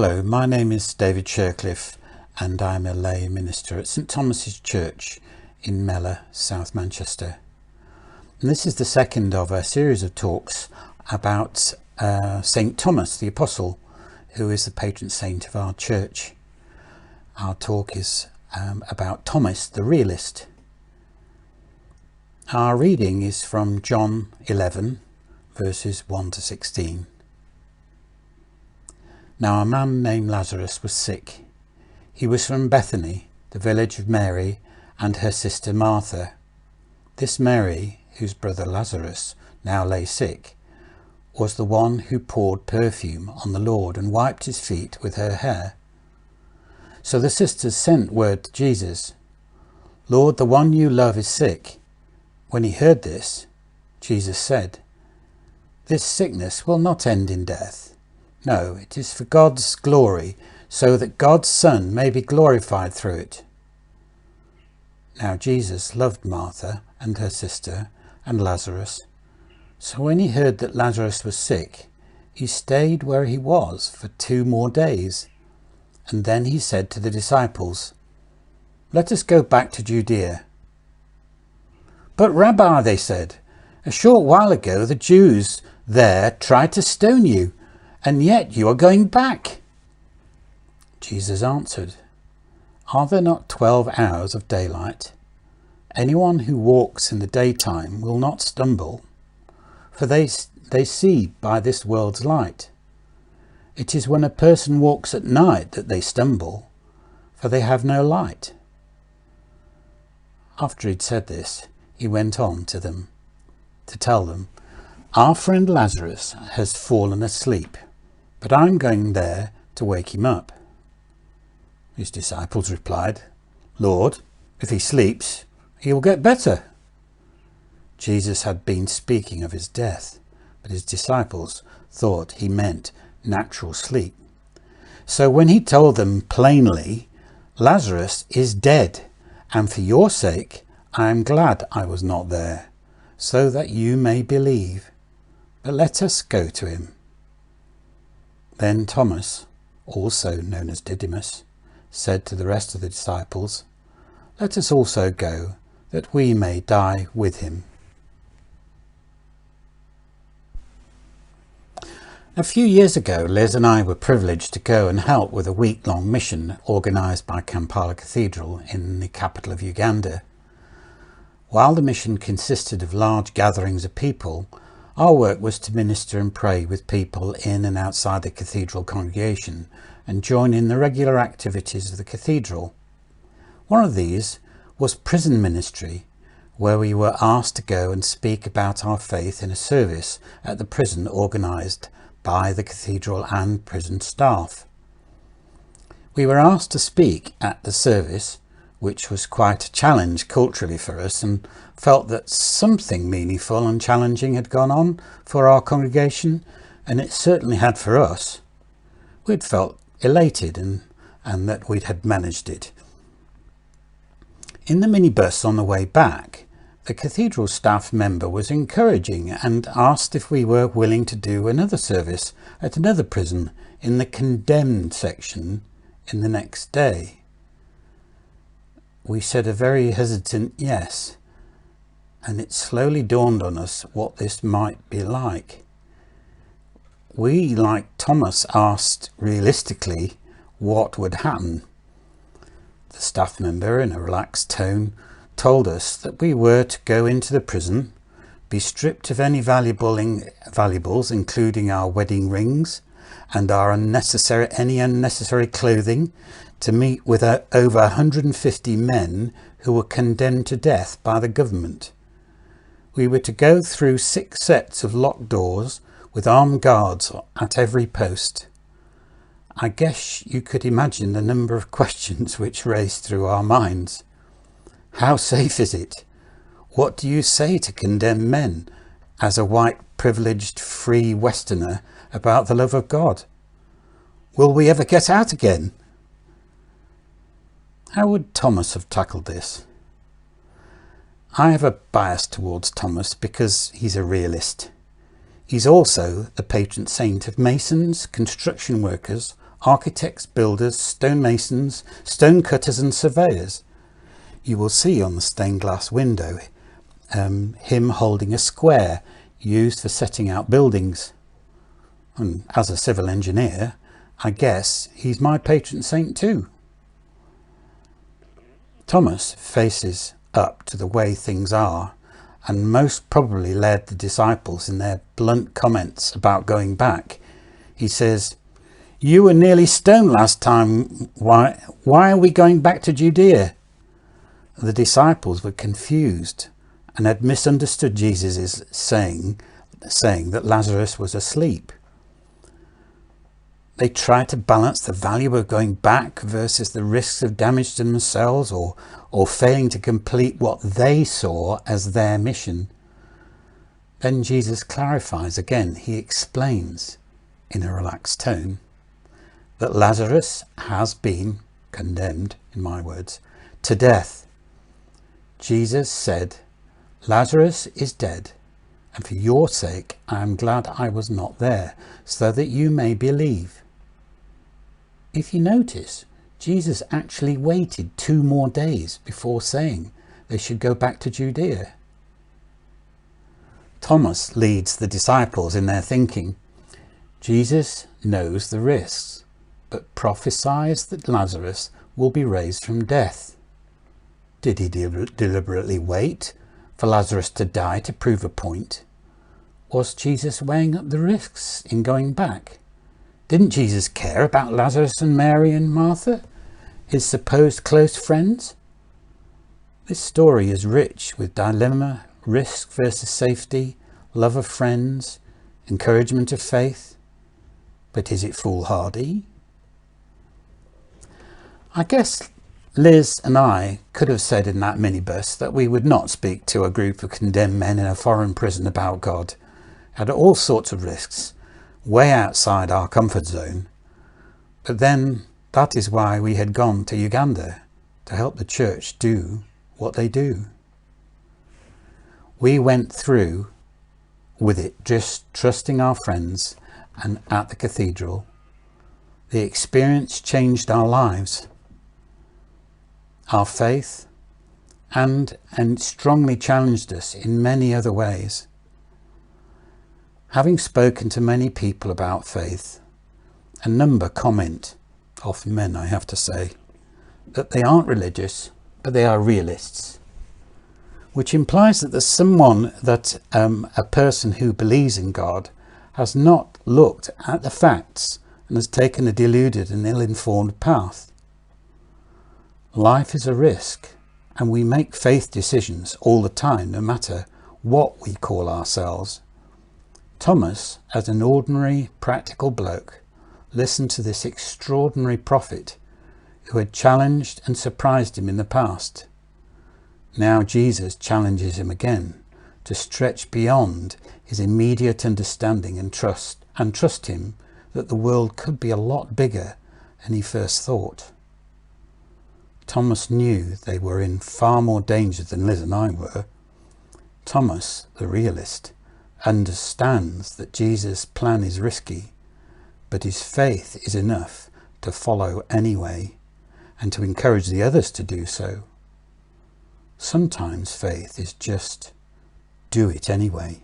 Hello, my name is David Shercliffe and I'm a lay minister at St Thomas's Church in Mellor, South Manchester. And this is the second of a series of talks about St Thomas the Apostle, who is the patron saint of our church. Our talk is about Thomas the realist. Our reading is from John 11 verses 1 to 16. Now a man named Lazarus was sick. He was from Bethany, the village of Mary and her sister Martha. This Mary, whose brother Lazarus now lay sick, was the one who poured perfume on the Lord and wiped his feet with her hair. So the sisters sent word to Jesus, "Lord, the one you love is sick." When he heard this, Jesus said, "This sickness will not end in death. No, it is for God's glory, so that God's Son may be glorified through it." Now Jesus loved Martha and her sister and Lazarus. So when he heard that Lazarus was sick, he stayed where he was for 2 more days. And then he said to the disciples, "Let us go back to Judea." "But Rabbi," they said, "a short while ago the Jews there tried to stone you, and yet you are going back." Jesus answered, "Are there not 12 hours of daylight? Anyone who walks in the daytime will not stumble, for they see by this world's light. It is when a person walks at night that they stumble, for they have no light." After he'd said this, he went on to them to tell them, "Our friend Lazarus has fallen asleep, but I'm going there to wake him up." His disciples replied, "Lord, if he sleeps, he will get better." Jesus had been speaking of his death, but his disciples thought he meant natural sleep. So when he told them plainly, "Lazarus is dead, and for your sake I am glad I was not there, so that you may believe. But let us go to him." Then Thomas, also known as Didymus, said to the rest of the disciples, "Let us also go, that we may die with him." A few years ago, Liz and I were privileged to go and help with a week-long mission organised by Kampala Cathedral in the capital of Uganda. While the mission consisted of large gatherings of people, our work was to minister and pray with people in and outside the cathedral congregation and join in the regular activities of the cathedral. One of these was prison ministry, where we were asked to go and speak about our faith in a service at the prison organised by the cathedral and prison staff. We were asked to speak at the service, which was quite a challenge culturally for us, and felt that something meaningful and challenging had gone on for our congregation, and it certainly had for us. We'd felt elated and that we had managed it. In the minibus on the way back, the cathedral staff member was encouraging and asked if we were willing to do another service at another prison in the condemned section in the next day. We said a very hesitant yes, and it slowly dawned on us what this might be like. We, like Thomas, asked realistically what would happen. The staff member, in a relaxed tone, told us that we were to go into the prison, be stripped of any valuables, including our wedding rings and any unnecessary clothing, to meet with over 150 men who were condemned to death by the government. We were to go through 6 sets of locked doors with armed guards at every post. I guess you could imagine the number of questions which raced through our minds. How safe is it? What do you say to condemned men as a white, privileged, free Westerner about the love of God? Will we ever get out again? How would Thomas have tackled this? I have a bias towards Thomas because he's a realist. He's also the patron saint of masons, construction workers, architects, builders, stonemasons, stone cutters and surveyors. You will see on the stained glass window him holding a square used for setting out buildings. And as a civil engineer, I guess he's my patron saint too. Thomas faces up to the way things are and most probably led the disciples in their blunt comments about going back. He says, "You were nearly stoned last time. Why are we going back to Judea?" The disciples were confused and had misunderstood Jesus' saying that Lazarus was asleep. They tried to balance the value of going back versus the risks of damage to themselves or failing to complete what they saw as their mission. Then Jesus clarifies again. He explains in a relaxed tone that Lazarus has been condemned, in my words, to death. Jesus said, "Lazarus is dead, and for your sake I am glad I was not there, so that you may believe." If you notice, Jesus actually waited 2 more days before saying they should go back to Judea. Thomas leads the disciples in their thinking. Jesus knows the risks, but prophesies that Lazarus will be raised from death. Did he deliberately wait for Lazarus to die to prove a point? Was Jesus weighing up the risks in going back? Didn't Jesus care about Lazarus and Mary and Martha, his supposed close friends? This story is rich with dilemma, risk versus safety, love of friends, encouragement of faith. But is it foolhardy? I guess Liz and I could have said in that minibus that we would not speak to a group of condemned men in a foreign prison about God. Had all sorts of risks, way outside our comfort zone. But then that is why we had gone to Uganda, to help the church do what they do. We went through with it just trusting our friends, and at the cathedral, the experience changed our lives, our faith, and strongly challenged us in many other ways. Having spoken to many people about faith, a number comment, often men I have to say, that they aren't religious, but they are realists, which implies that there's someone that a person who believes in God has not looked at the facts and has taken a deluded and ill-informed path. Life is a risk, and we make faith decisions all the time, no matter what we call ourselves. Thomas, as an ordinary, practical bloke, listened to this extraordinary prophet who had challenged and surprised him in the past. Now Jesus challenges him again to stretch beyond his immediate understanding and trust him that the world could be a lot bigger than he first thought. Thomas knew they were in far more danger than Liz and I were. Thomas, the realist, understands that Jesus' plan is risky, but his faith is enough to follow anyway and to encourage the others to do so. Sometimes faith is just do it anyway.